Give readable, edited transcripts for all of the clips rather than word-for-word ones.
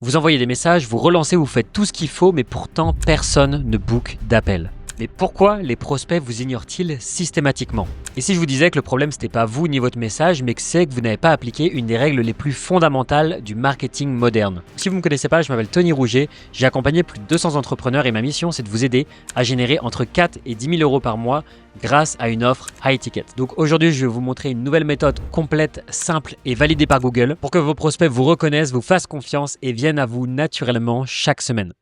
Vous envoyez des messages, vous relancez, vous faites tout ce qu'il faut, mais pourtant personne ne book d'appel. Mais pourquoi les prospects vous ignorent-ils systématiquement? Et si je vous disais que le problème c'était pas vous ni votre message, mais que c'est que vous n'avez pas appliqué une des règles les plus fondamentales du marketing moderne? Si vous ne me connaissez pas, je m'appelle Tony Rouget, j'ai accompagné plus de 200 entrepreneurs et ma mission c'est de vous aider à générer entre 4 et 10 000 euros par mois grâce à une offre high ticket. Donc aujourd'hui je vais vous montrer une nouvelle méthode complète, simple et validée par Google pour que vos prospects vous reconnaissent, vous fassent confiance et viennent à vous naturellement chaque semaine.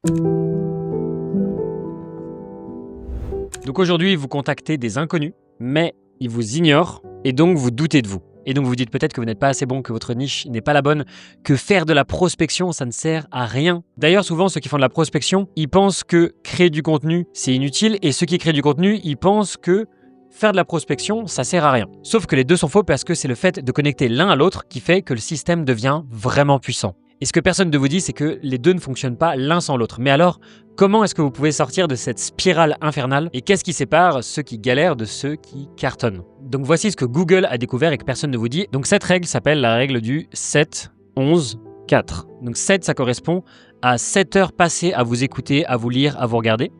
Donc aujourd'hui, vous contactez des inconnus, mais ils vous ignorent et donc vous doutez de vous. Et donc vous dites peut-être que vous n'êtes pas assez bon, que votre niche n'est pas la bonne, que faire de la prospection, ça ne sert à rien. D'ailleurs, souvent, ceux qui font de la prospection, ils pensent que créer du contenu, c'est inutile. Et ceux qui créent du contenu, ils pensent que faire de la prospection, ça sert à rien. Sauf que les deux sont faux parce que c'est le fait de connecter l'un à l'autre qui fait que le système devient vraiment puissant. Et ce que personne ne vous dit, c'est que les deux ne fonctionnent pas l'un sans l'autre. Mais alors, comment est-ce que vous pouvez sortir de cette spirale infernale? Et qu'est-ce qui sépare ceux qui galèrent de ceux qui cartonnent? Donc voici ce que Google a découvert et que personne ne vous dit. Donc cette règle s'appelle la règle du 7, 11, 4. Donc 7, ça correspond à 7 heures passées à vous écouter, à vous lire, à vous regarder.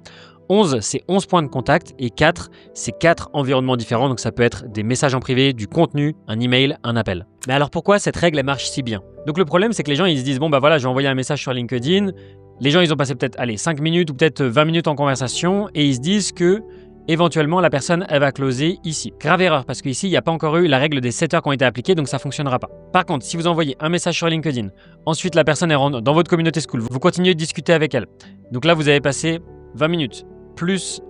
11, c'est 11 points de contact et 4, c'est 4 environnements différents. Donc ça peut être des messages en privé, du contenu, un email, un appel. Mais alors pourquoi cette règle elle marche si bien? Donc le problème c'est que les gens ils se disent bon bah voilà, j'ai envoyé un message sur LinkedIn. Les gens ils ont passé peut-être 5 minutes ou peut-être 20 minutes en conversation et ils se disent que éventuellement la personne elle va closer ici. Grave erreur parce qu'ici il n'y a pas encore eu la règle des 7 heures qui ont été appliquées donc ça ne fonctionnera pas. Par contre si vous envoyez un message sur LinkedIn, ensuite la personne elle rentre dans votre communauté school, vous continuez de discuter avec elle. Donc là vous avez passé 20 minutes. Plus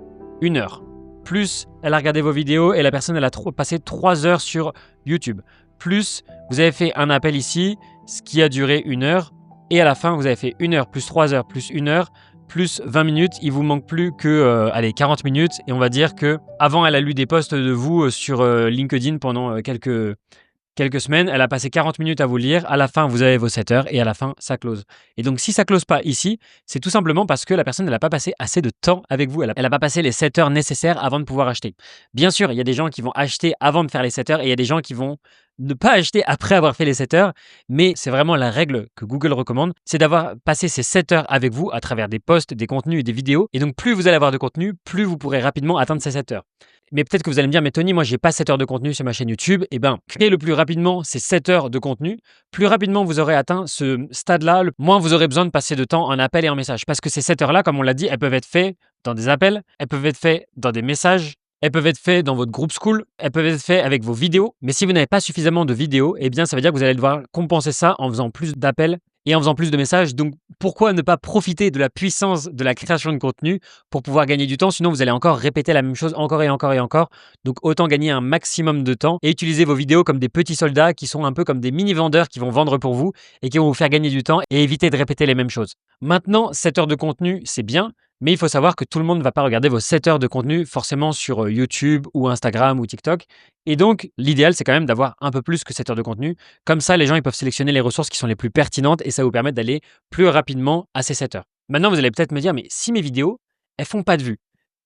1 heure, plus elle a regardé vos vidéos et la personne elle a passé 3 heures sur YouTube, plus vous avez fait un appel ici, ce qui a duré 1 heure, et à la fin vous avez fait 1 heure plus 3 heures plus 1 heure, plus 20 minutes, il vous manque plus que 40 minutes, et on va dire que avant elle a lu des posts de vous sur LinkedIn pendant quelques semaines, elle a passé 40 minutes à vous lire, à la fin vous avez vos 7 heures et à la fin ça close. Et donc si ça close pas ici, c'est tout simplement parce que la personne n'a pas passé assez de temps avec vous, elle n'a pas passé les 7 heures nécessaires avant de pouvoir acheter. Bien sûr, il y a des gens qui vont acheter avant de faire les 7 heures et il y a des gens qui vont ne pas acheter après avoir fait les 7 heures, mais c'est vraiment la règle que Google recommande, c'est d'avoir passé ces 7 heures avec vous à travers des posts, des contenus et des vidéos. Et donc plus vous allez avoir de contenu, plus vous pourrez rapidement atteindre ces 7 heures. Mais peut-être que vous allez me dire, mais Tony, moi j'ai pas 7 heures de contenu sur ma chaîne YouTube. Eh bien, créez le plus rapidement ces 7 heures de contenu. Plus rapidement vous aurez atteint ce stade-là, moins vous aurez besoin de passer de temps en appel et en message. Parce que ces 7 heures-là, comme on l'a dit, elles peuvent être faites dans des appels, elles peuvent être faites dans des messages, elles peuvent être faites dans votre groupe school, elles peuvent être faites avec vos vidéos. Mais si vous n'avez pas suffisamment de vidéos, eh bien ça veut dire que vous allez devoir compenser ça en faisant plus d'appels et en faisant plus de messages. Donc pourquoi ne pas profiter de la puissance de la création de contenu pour pouvoir gagner du temps? Sinon vous allez encore répéter la même chose encore et encore et encore. Donc autant gagner un maximum de temps et utiliser vos vidéos comme des petits soldats qui sont un peu comme des mini-vendeurs qui vont vendre pour vous et qui vont vous faire gagner du temps et éviter de répéter les mêmes choses. Maintenant, 7 heures de contenu, c'est bien. Mais il faut savoir que tout le monde ne va pas regarder vos 7 heures de contenu forcément sur YouTube ou Instagram ou TikTok. Et donc, l'idéal, c'est quand même d'avoir un peu plus que 7 heures de contenu. Comme ça, les gens ils peuvent sélectionner les ressources qui sont les plus pertinentes et ça vous permet d'aller plus rapidement à ces 7 heures. Maintenant, vous allez peut-être me dire, mais si mes vidéos, elles font pas de vues,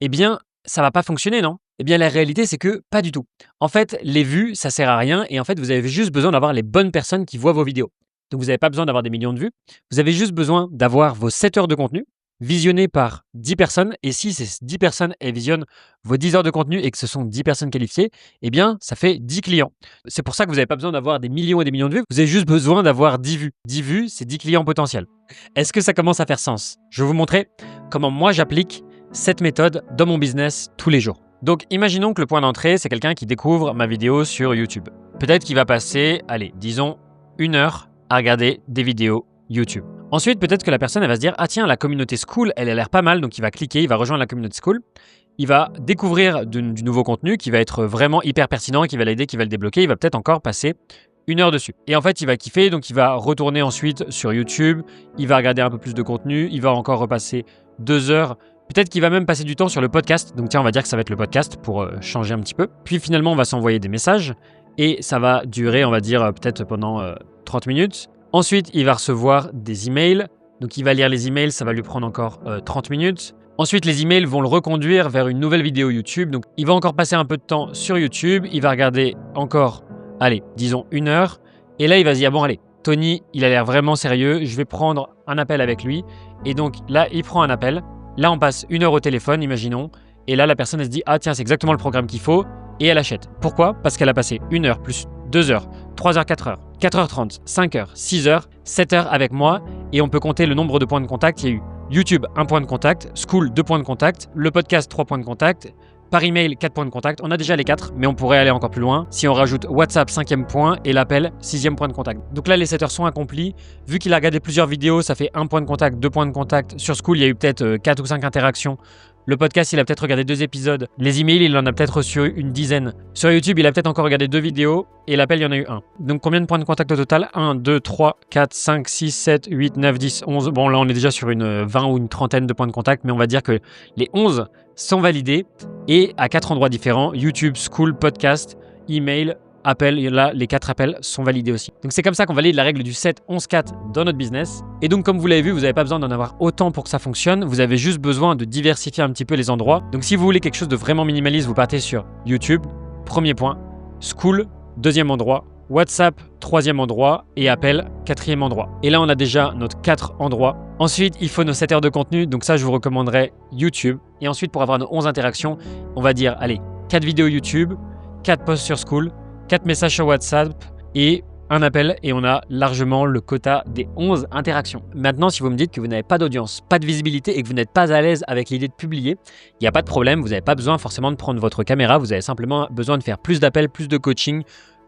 eh bien, ça va pas fonctionner, non? Eh bien, la réalité, c'est que pas du tout. En fait, les vues, ça sert à rien et en fait, vous avez juste besoin d'avoir les bonnes personnes qui voient vos vidéos. Donc, vous n'avez pas besoin d'avoir des millions de vues. Vous avez juste besoin d'avoir vos 7 heures de contenu visionné par 10 personnes, et si ces 10 personnes elles visionnent vos 10 heures de contenu et que ce sont 10 personnes qualifiées, eh bien, ça fait 10 clients. C'est pour ça que vous n'avez pas besoin d'avoir des millions et des millions de vues, vous avez juste besoin d'avoir 10 vues. 10 vues, c'est 10 clients potentiels. Est-ce que ça commence à faire sens? Je vais vous montrer comment moi j'applique cette méthode dans mon business tous les jours. Donc, imaginons que le point d'entrée, c'est quelqu'un qui découvre ma vidéo sur YouTube. Peut-être qu'il va passer, disons, 1 heure à regarder des vidéos YouTube. Ensuite, peut-être que la personne elle va se dire « Ah tiens, la communauté school, elle a l'air pas mal ». Donc, il va cliquer, il va rejoindre la communauté school. Il va découvrir du nouveau contenu qui va être vraiment hyper pertinent, qui va l'aider, qui va le débloquer. Il va peut-être encore passer 1 heure dessus. Et en fait, il va kiffer, donc il va retourner ensuite sur YouTube. Il va regarder un peu plus de contenu. Il va encore repasser 2 heures. Peut-être qu'il va même passer du temps sur le podcast. Donc tiens, on va dire que ça va être le podcast pour changer un petit peu. Puis finalement, on va s'envoyer des messages. Et ça va durer, on va dire, peut-être pendant 30 minutes. Ensuite, il va recevoir des emails. Donc, il va lire les emails, ça va lui prendre encore 30 minutes. Ensuite, les emails vont le reconduire vers une nouvelle vidéo YouTube. Donc, il va encore passer un peu de temps sur YouTube. Il va regarder encore, disons 1 heure. Et là, il va se dire, bon, allez, Tony, il a l'air vraiment sérieux, je vais prendre un appel avec lui. Et donc là, il prend un appel. Là, on passe 1 heure au téléphone, imaginons. Et là, la personne, elle se dit « Ah tiens, c'est exactement le programme qu'il faut ». Et elle achète. Pourquoi? Parce qu'elle a passé 1 heure plus 2 heures, 3 heures, 4 heures, 4h30, 5 heures, 6 heures, 7 heures avec moi. Et on peut compter le nombre de points de contact. Il y a eu YouTube, 1 point de contact, School, 2 points de contact, le podcast, 3 points de contact, par email, 4 points de contact. On a déjà les 4, mais on pourrait aller encore plus loin si on rajoute WhatsApp, 5e point, et l'appel, 6e point de contact. Donc là, les 7 heures sont accomplis. Vu qu'il a regardé plusieurs vidéos, ça fait 1 point de contact, 2 points de contact. Sur School, il y a eu peut-être 4 ou 5 interactions. Le podcast, il a peut-être regardé 2 épisodes. Les emails, il en a peut-être reçu une dizaine. Sur YouTube, il a peut-être encore regardé 2 vidéos. Et l'appel, il y en a eu 1. Donc combien de points de contact au total? 1, 2, 3, 4, 5, 6, 7, 8, 9, 10, 11. Bon, là, on est déjà sur une 20 ou une trentaine de points de contact. Mais on va dire que les 11 sont validés. Et à 4 endroits différents. YouTube, School, podcast, email, appel. Et là, les 4 appels sont validés aussi. Donc c'est comme ça qu'on valide la règle du 7, 11, 4 dans notre business. Et donc comme vous l'avez vu, vous n'avez pas besoin d'en avoir autant pour que ça fonctionne. Vous avez juste besoin de diversifier un petit peu les endroits. Donc si vous voulez quelque chose de vraiment minimaliste, vous partez sur YouTube, premier point, School, deuxième endroit, WhatsApp, troisième endroit et appel, quatrième endroit. Et là, on a déjà notre 4 endroits. Ensuite, il faut nos 7 heures de contenu. Donc ça, je vous recommanderais YouTube. Et ensuite, pour avoir nos 11 interactions, on va dire, allez, 4 vidéos YouTube, 4 posts sur School, 4 messages sur WhatsApp et un appel, et on a largement le quota des 11 interactions. Maintenant, si vous me dites que vous n'avez pas d'audience, pas de visibilité et que vous n'êtes pas à l'aise avec l'idée de publier, il n'y a pas de problème, vous n'avez pas besoin forcément de prendre votre caméra, vous avez simplement besoin de faire plus d'appels, plus de coaching,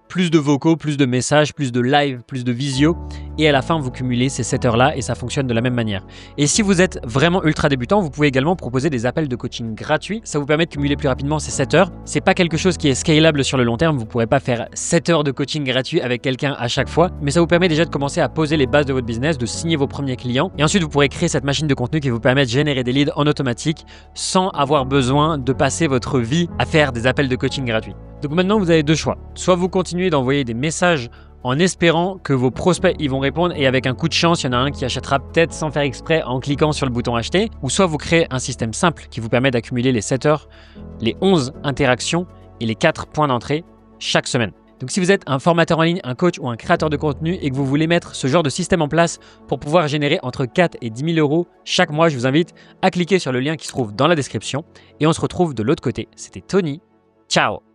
plus de vocaux, plus de messages, plus de live, plus de visio, et à la fin vous cumulez ces 7 heures-là et ça fonctionne de la même manière. Et si vous êtes vraiment ultra débutant, vous pouvez également proposer des appels de coaching gratuits. Ça vous permet de cumuler plus rapidement ces 7 heures. C'est pas quelque chose qui est scalable sur le long terme, vous pourrez pas faire 7 heures de coaching gratuit avec quelqu'un à chaque fois, mais ça vous permet déjà de commencer à poser les bases de votre business, de signer vos premiers clients, et ensuite vous pourrez créer cette machine de contenu qui vous permet de générer des leads en automatique sans avoir besoin de passer votre vie à faire des appels de coaching gratuits. Donc maintenant, vous avez 2 choix. Soit vous continuez d'envoyer des messages en espérant que vos prospects y vont répondre et avec un coup de chance, il y en a un qui achètera peut-être sans faire exprès en cliquant sur le bouton acheter. Ou soit vous créez un système simple qui vous permet d'accumuler les 7 heures, les 11 interactions et les 4 points d'entrée chaque semaine. Donc si vous êtes un formateur en ligne, un coach ou un créateur de contenu et que vous voulez mettre ce genre de système en place pour pouvoir générer entre 4 et 10 000 euros chaque mois, je vous invite à cliquer sur le lien qui se trouve dans la description. Et on se retrouve de l'autre côté. C'était Tony. Ciao!